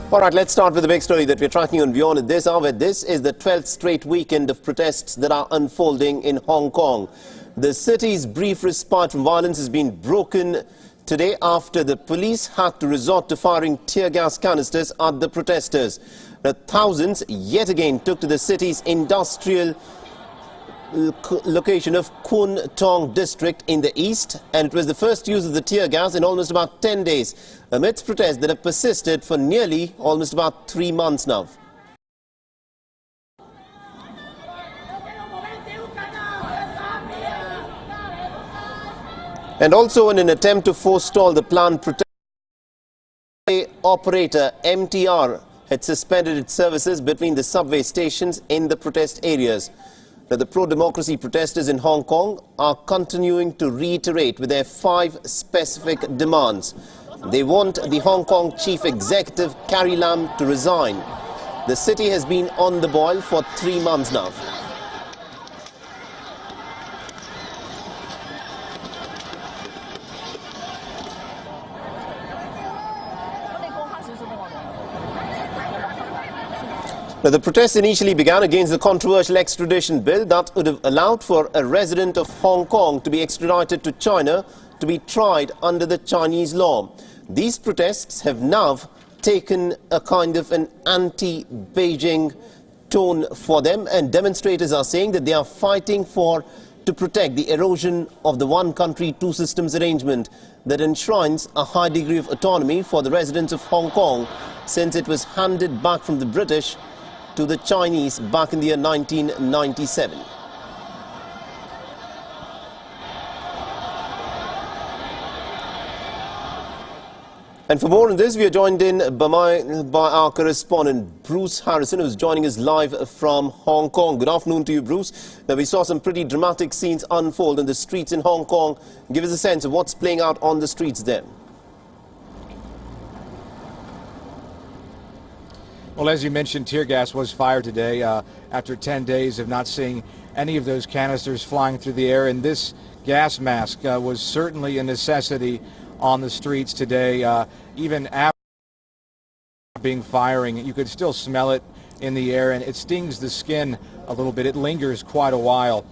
All right, let's start with the big story that we're tracking on Wion at this hour. This is the 12th straight weekend of protests that are unfolding in Hong Kong. The city's brief respite from violence has been broken today after the police had to resort to firing tear gas canisters at the protesters. The thousands yet again took to the city's industrial location of Kwun Tong district in the east, and it was the first use of the tear gas in almost about 10 days amidst protests that have persisted for nearly almost about 3 months now. And also in an attempt to forestall the planned protest, operator MTR had suspended its services between the subway stations in the protest areas. Now, the pro-democracy protesters in Hong Kong are continuing to reiterate with their 5 specific demands. They want the Hong Kong Chief Executive Carrie Lam to resign. The city has been on the boil for 3 months now. Now, the protests initially began against the controversial extradition bill that would have allowed for a resident of Hong Kong to be extradited to China to be tried under the Chinese law. These protests have now taken a kind of an anti-Beijing tone for them, and demonstrators are saying that they are fighting to protect the erosion of the one country, two systems arrangement that enshrines a high degree of autonomy for the residents of Hong Kong since it was handed back from the British to the Chinese back in the year 1997. And for more on this, we are joined in by our correspondent Bruce Harrison, who's joining us live from Hong Kong. Good afternoon to you, Bruce. Now, we saw some pretty dramatic scenes unfold in the streets in Hong Kong. Give us a sense of what's playing out on the streets there. Well, as you mentioned, tear gas was fired today after 10 days of not seeing any of those canisters flying through the air. And this gas mask was certainly a necessity on the streets today. Even after being firing, you could still smell it in the air, and it stings the skin a little bit. It lingers quite a while.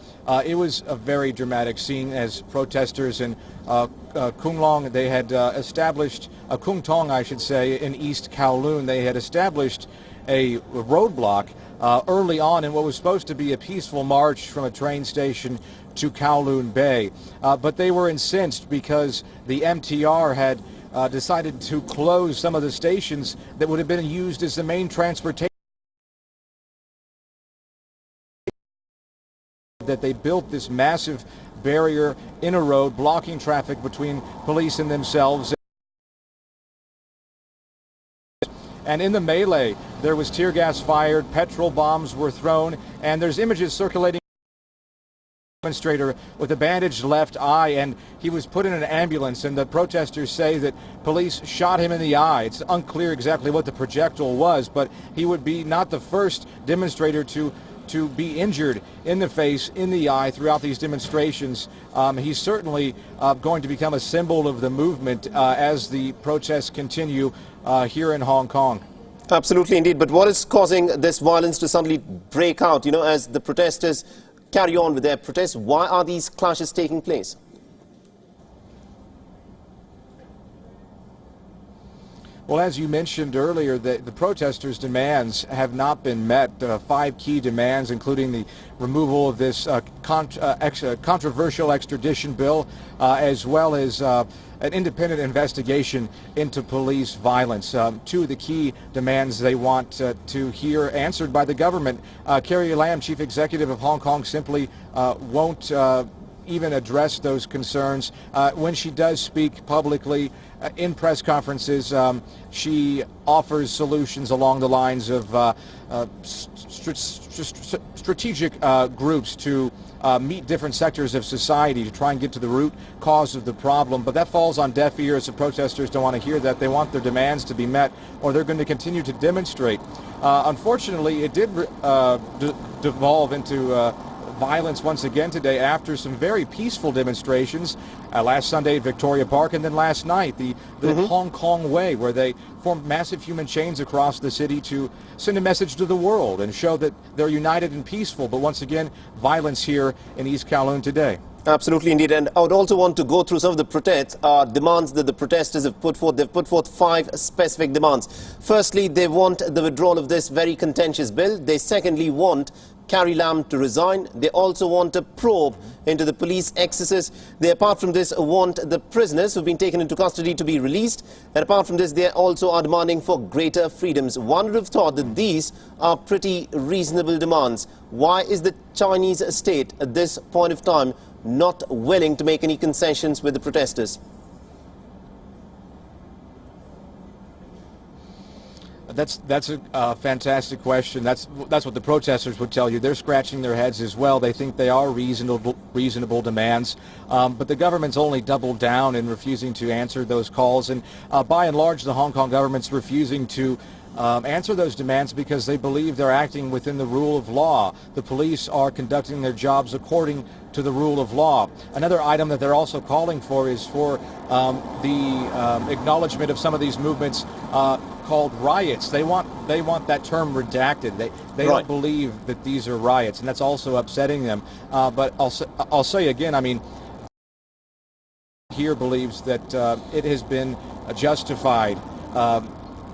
It was a very dramatic scene as protesters in Kung Long, they had established, Kung Tong I should say, in East Kowloon. They had established a roadblock early on in what was supposed to be a peaceful march from a train station to Kowloon Bay. But they were incensed because the MTR had decided to close some of the stations that would have been used as the main transportation. That they built this massive barrier in a road blocking traffic between police and themselves. And in the melee, there was tear gas fired, petrol bombs were thrown, and there's images circulating of a demonstrator with a bandaged left eye, and he was put in an ambulance, and the protesters say that police shot him in the eye. It's unclear exactly what the projectile was, but he would be not the first demonstrator to be injured in the face, in the eye throughout these demonstrations. He's certainly going to become a symbol of the movement as the protests continue here in Hong Kong. Absolutely indeed. But what is causing this violence to suddenly break out, as the protesters carry on with their protests? Why are these clashes taking place? Well, as you mentioned earlier, the protesters' demands have not been met. 5 key demands, including the removal of this controversial extradition bill, as well as an independent investigation into police violence. 2 of the key demands they want to hear answered by the government. Carrie Lam, Chief Executive of Hong Kong, simply won't even address those concerns. When she does speak publicly in press conferences, she offers solutions along the lines of strategic groups to meet different sectors of society to try and get to the root cause of the problem. But that falls on deaf ears. The protesters don't want to hear that. They want their demands to be met, or they're going to continue to demonstrate. Unfortunately, it did devolve into violence once again today after some very peaceful demonstrations last Sunday at Victoria Park, and then last night the Hong Kong Way, where they formed massive human chains across the city to send a message to the world and show that they're united and peaceful. But once again, violence here in East Kowloon today. Absolutely, indeed. And I would also want to go through some of the demands that the protesters have put forth. They've put forth 5 specific demands. Firstly, they want the withdrawal of this very contentious bill. They secondly want Carrie Lam to resign. They also want a probe into the police excesses. They, apart from this, want the prisoners who've been taken into custody to be released. And apart from this, they also are demanding for greater freedoms. One would have thought that these are pretty reasonable demands. Why is the Chinese state at this point of time not willing to make any concessions with the protesters? That's a fantastic question. That's what the protesters would tell you. They're scratching their heads as well. They think they are reasonable demands, but the government's only doubled down in refusing to answer those calls, and by and large the Hong Kong government's refusing to answer those demands because they believe they're acting within the rule of law. The police are conducting their jobs according to the rule of law. Another item that they're also calling for is for the acknowledgement of some of these movements called riots. They want that term redacted. They don't believe that these are riots, and that's also upsetting them. But I'll say again, I mean, here believes that it has been justified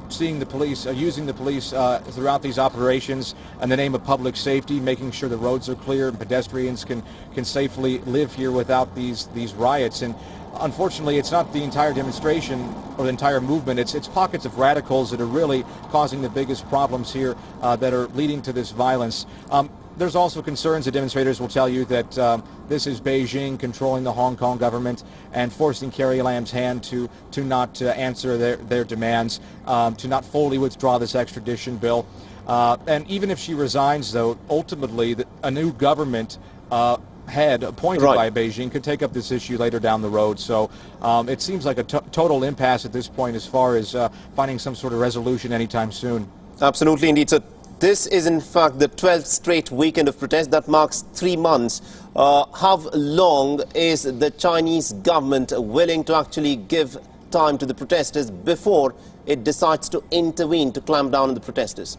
seeing the police, using the police throughout these operations in the name of public safety, making sure the roads are clear and pedestrians can safely live here without these riots. And unfortunately, it's not the entire demonstration or the entire movement. It's pockets of radicals that are really causing the biggest problems here that are leading to this violence. There's also concerns, the demonstrators will tell you, that this is Beijing controlling the Hong Kong government and forcing Carrie Lam's hand to not answer their demands, to not fully withdraw this extradition bill. And even if she resigns, though, ultimately a new government head appointed by Beijing could take up this issue later down the road. So it seems like a total impasse at this point as far as finding some sort of resolution anytime soon. Absolutely, indeed. So this is in fact the 12th straight weekend of protest. That marks 3 months. How long is the Chinese government willing to actually give time to the protesters before it decides to intervene to clamp down on the protesters?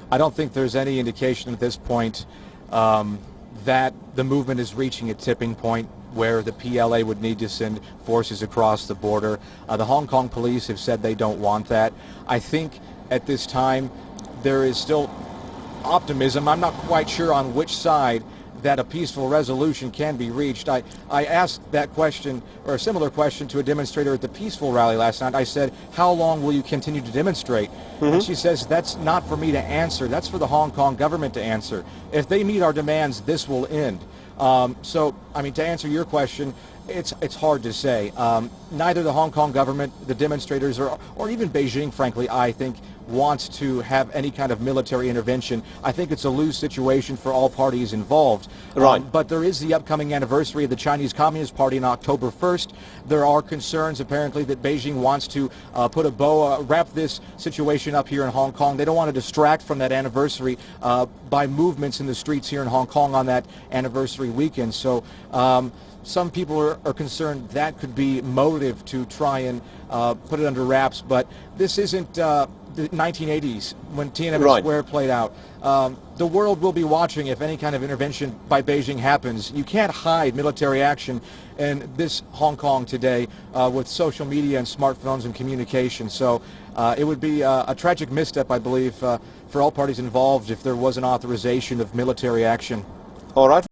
I don't think there's any indication at this point that the movement is reaching a tipping point where the PLA would need to send forces across the border. The Hong Kong police have said they don't want that. I think at this time there is still optimism. I'm not quite sure on which side that a peaceful resolution can be reached. I asked that question, or a similar question, to a demonstrator at the peaceful rally last night. I said, how long will you continue to demonstrate? And she says, that's not for me to answer. That's for the Hong Kong government to answer. If they meet our demands, this will end. So, I mean, to answer your question, it's hard to say. Neither the Hong Kong government, the demonstrators, or even Beijing, frankly, I think, wants to have any kind of military intervention. I think it's a lose situation for all parties involved. But there is the upcoming anniversary of the Chinese Communist Party on October 1st. There are concerns, apparently, that Beijing wants to put a bow, wrap this situation up here in Hong Kong. They don't want to distract from that anniversary by movements in the streets here in Hong Kong on that anniversary weekend. So some people are concerned that could be motive to try and put it under wraps, but this isn't the 1980s when Tiananmen Square played out. The world will be watching if any kind of intervention by Beijing happens. You can't hide military action in this Hong Kong today with social media and smartphones and communication. So it would be a tragic misstep, I believe, for all parties involved if there was an authorization of military action. All right.